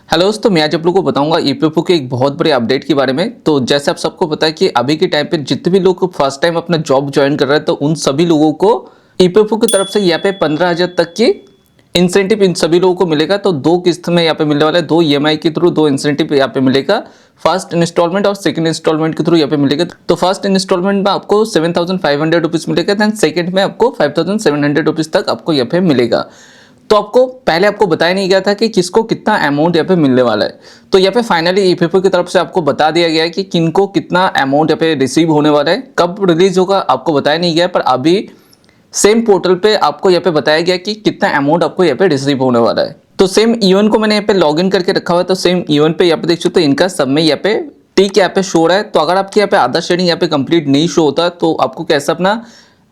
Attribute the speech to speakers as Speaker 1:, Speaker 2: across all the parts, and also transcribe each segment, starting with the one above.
Speaker 1: Hello दोस्तों, मैं आज आप लोगों को बताऊंगा ईपीएफओ के एक बहुत बड़े अपडेट के बारे में। तो जैसे आप सबको पता है कि अभी के टाइम पे जितने भी लोग फर्स्ट टाइम अपना जॉब ज्वाइन कर रहे हैं तो उन सभी लोगों को ईपीएफओ की तरफ से यहाँ पे 15,000 तक की इंसेंटिव इन सभी लोगों को मिलेगा। तो दो किस्त में यहाँ पे मिलने वाला है, दो ईएमआई के थ्रू दो इंसेंटिव यहाँ पे मिलेगा। फर्स्ट इंस्टॉलमेंट और सेकंड इंस्टॉलमेंट के थ्रू यहाँ पे मिलेगा। तो फर्स्ट इंस्टॉलमेंट में आपको 7,500 रुपीज मिलेगा, देन सेकंड में आपको 5,700 रुपीज तक आपको यहाँ पे मिलेगा। तो आपको पहले आपको बताया नहीं गया था कि किसको कितना अमाउंट यहाँ पे मिलने वाला है। तो यहाँ पे फाइनली ईपीएफओ की तरफ से आपको बता दिया गया है कि किनको कितना अमाउंट यहाँ पे रिसीव होने वाला है। कब रिलीज होगा आपको बताया नहीं गया, पर अभी सेम पोर्टल पे आपको यहाँ पे बताया गया कि कितना अमाउंट आपको यहाँ पे रिसीव होने वाला है। तो सेम ईवन को मैंने यहाँ पे लॉग इन करके रखा हुआ है। तो सेम ईवन पे यहाँ पे देख सकते हो इनका सब में यहाँ पे टिक यहाँ पे शो रहा है। तो अगर आपके यहाँ पे आधार शेयरिंग यहाँ पे कंप्लीट नहीं शो होता तो आपको कैसे अपना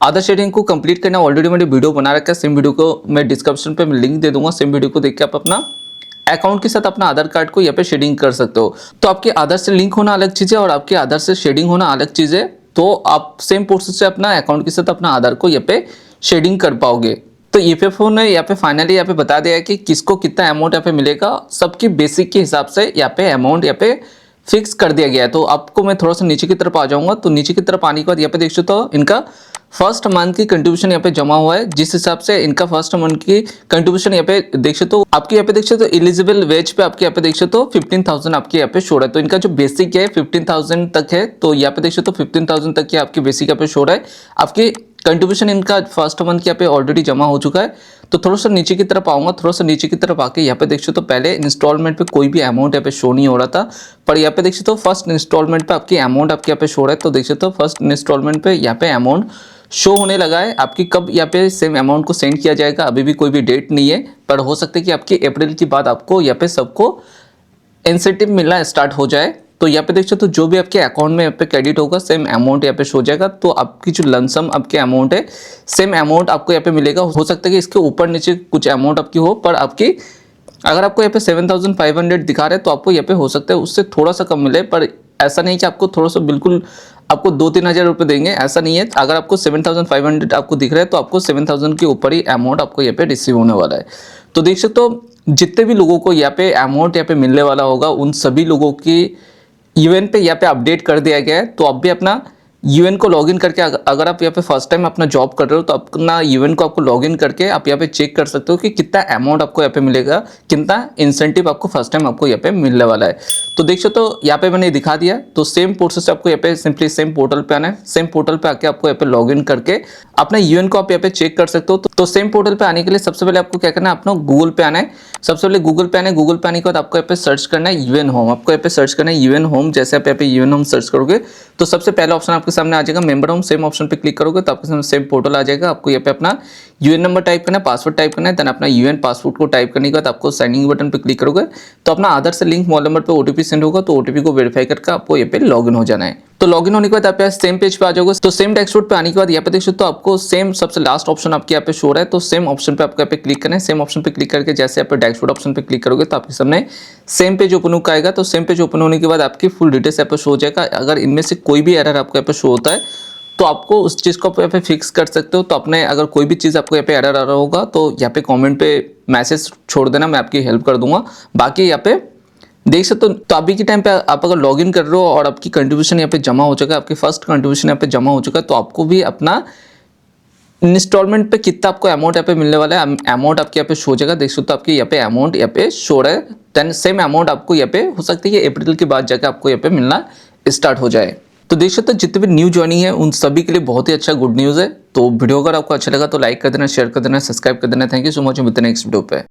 Speaker 1: आधार शेयरिंग को कंप्लीट करना, ऑलरेडी मैंने वीडियो बना रखा है। सेम वीडियो को मैं डिस्क्रिप्शन पे मैं लिंक दे दूंगा। सेम वीडियो को देख के आप अपना अकाउंट के साथ अपना आधार कार्ड को यहाँ पे शेयरिंग कर सकते हो। तो आपके आधार से लिंक होना अलग चीज़ है और आपके आधार से शेयरिंग होना अलग चीज़ है। तो आप सेम प्रोसेस से अपना अकाउंट के साथ अपना आधार को यहाँ पे शेयरिंग कर पाओगे। तो ईपीएफओ ने यहाँ पे फाइनली यहाँ पे बता दिया है कि किसको कितना अमाउंट यहाँ पे मिलेगा। सबकी बेसिक के हिसाब से यहाँ पे अमाउंट यहाँ पे फिक्स कर दिया गया है। तो आपको मैं थोड़ा सा नीचे की तरफ आ जाऊंगा। तो नीचे की तरफ आने के बाद यहाँ पे देख सकते हो इनका फर्स्ट मंथ की कंट्रीब्यूशन यहाँ पे जमा हुआ है। जिस हिसाब से इनका फर्स्ट मंथ की कंट्रीब्यूशन यहाँ पे देख सकते हो, आपके यहाँ पे देख सकते हो एलिजिबल वेज पे आपके यहाँ पे देख सकते हो 15,000 आपके यहाँ पे शो रहा है। तो इनका जो बेसिक है 15,000 तक है। तो यहाँ पे देख सकते हो 15,000 तक की आपकी बेसिक यहाँ पे शो रहा है। आपकी कंट्रीब्यूशन इनका फर्स्ट मंथ के यहाँ पे ऑलरेडी जमा हो चुका है। तो थोड़ा सा नीचे की तरफ आऊंगा, थोड़ा सा नीचे की तरफ आके यहाँ पे देख सकते हो पहले इंस्टॉलमेंट पे कोई भी अमाउंट यहाँ पे शो नहीं हो रहा था, पर यहाँ पे देख सकते हो फर्स्ट इंस्टॉलमेंट पे आपकी अमाउंट आपके यहाँ पे शो रहा है। तो देख सकते हो फर्स्ट इंस्टॉलमेंट पे यहाँ पे अमाउंट शो होने लगा है। आपकी कब यहाँ पे सेम अमाउंट को सेंड किया जाएगा अभी भी कोई भी डेट नहीं है, पर हो सकता है कि आपकी अप्रैल के बाद आपको यहाँ पे सबको इंसेंटिव मिलना स्टार्ट हो जाए। तो यहाँ पे देख सकते हो जो भी आपके अकाउंट में यहाँ पे क्रेडिट होगा सेम अमाउंट यहाँ पे शो जाएगा। तो आपकी जो लमसम आपके अमाउंट है सेम अमाउंट आपको यहाँ पे मिलेगा। हो सकता है कि इसके ऊपर नीचे कुछ अमाउंट आपकी हो, पर आपकी अगर आपको यहाँ पे 7,500 दिखा रहे हैं तो आपको यहाँ पे हो सकता है उससे थोड़ा सा कम मिले। पर ऐसा नहीं कि आपको थोड़ा सा बिल्कुल आपको 2-3 हज़ार रुपये देंगे, ऐसा नहीं है। अगर आपको 7,500 आपको दिख रहा है तो आपको 7,000 के ऊपर ही अमाउंट आपको यहाँ पे रिसीव होने वाला है। तो देख सकते हो जितने भी लोगों को यहाँ पे अमाउंट यहाँ पे मिलने वाला होगा उन सभी लोगों की यूएन पे यहाँ पे अपडेट कर दिया गया है। तो आप भी अपना यूएन को लॉगिन करके अगर आप यहाँ पे फर्स्ट टाइम अपना जॉब कर रहे हो तो अपना यूएन को आपको लॉगिन करके आप यहाँ पे चेक कर सकते हो कि कितना अमाउंट आपको यहाँ पे मिलेगा, कितना इंसेंटिव आपको फर्स्ट टाइम आपको यहाँ पे मिलने वाला है। तो देख सकते हो यहाँ पे मैंने दिखा दिया। तो सेम प्रोसेस आपको यहाँ पे सिंपली सेम पोर्टल पे आना है। सेम पोर्टल पे आके आपको यहाँ पे लॉगिन करके अपना यूएन को आप यहाँ पे चेक कर सकते हो। तो सेम पोर्टल पे आने के लिए सबसे पहले आपको क्या करना है, अपना गूगल पे आना है। सबसे पहले गूगल पे आना है। गूगल पे आने के बाद आपको यहाँ पे सर्च करना है यूएन होम। आपको यहाँ पे सर्च करना है यूएन होम। जैसे आप यहाँ पे यूएन होम सर्च करोगे तो सबसे पहला ऑप्शन आपके सामने आ जाएगा मेंबर होम। सेम ऑप्शन पे क्लिक करोगे तो आपके सामने सेम पोर्टल आ जाएगा। आपको यहाँ पे अपना यूएन नंबर टाइप करना है, पासवर्ड टाइप करना है, देन अपना यूएन पासवर्ड को टाइप करने के बाद आपको साइन इन बटन पे क्लिक करोगे तो अपना आधार से लिंक मोबाइल नंबर पे ओटीपी सेंड होगा। तो ओटीपी को वेरीफाई करके आपको यहाँ पे लॉगिन हो जाना है। तो लॉगिन होने के बाद आप यहाँ सेम पेज पे आ जाओगे। तो सेम डैशबोर्ड पे आने के बाद यहाँ पे देख सकते हो आपको सेम सबसे लास्ट ऑप्शन आपके यहाँ पे शो रहा है। तो सेम ऑप्शन पे आपको यहाँ पे क्लिक करना है। सेम ऑप्शन पे क्लिक करके जैसे आप डैशबोर्ड ऑप्शन पे क्लिक करोगे तो आपके सामने सेम पेज ओपन होकर आएगा। तो सेम पेज ओपन होने के बाद आपकी फुल डिटेल्स यहाँ पे शो हो जाएगा। अगर इनमें से कोई भी एरर आपको यहाँ पे शो होता है तो आपको उस चीज़ को आप यहाँ पे फिक्स कर सकते हो। तो अपने अगर कोई भी चीज़ आपको यहाँ पे एरर आ रहा होगा तो यहाँ पे कमेंट पे मैसेज छोड़ देना, मैं आपकी हेल्प कर दूंगा। बाकी यहाँ पे देख सकते हो। तो अभी के टाइम पे आप अगर लॉगिन कर रहे हो और आपकी कंट्रीब्यूशन यहाँ पे जमा हो चुका है, आपकी फर्स्ट कंट्रीब्यूशन यहाँ पे जमा हो चुका है, तो आपको भी अपना इंस्टॉलमेंट पे कितना आपको अमाउंट यहाँ पे मिलने वाला है अमाउंट आपके यहाँ पे शो जाएगा। देख सकते हो आपके यहाँ पे अमाउंट यहाँ पे शो रहा है। देन सेम अमाउंट आपको यहाँ पे हो सकती है कि अप्रैल के बाद जाकर आपको यहाँ पे मिलना स्टार्ट हो जाए। तो देख सकते हो जितने भी न्यू ज्वाइनिंग है उन सभी के लिए बहुत ही अच्छा गुड न्यूज़ है। तो वीडियो अगर आपको अच्छा लगा तो लाइक कर देना, शेयर कर देना, सब्सक्राइब कर देना। Thank you so much. मिलते हैं नेक्स्ट वीडियो पे।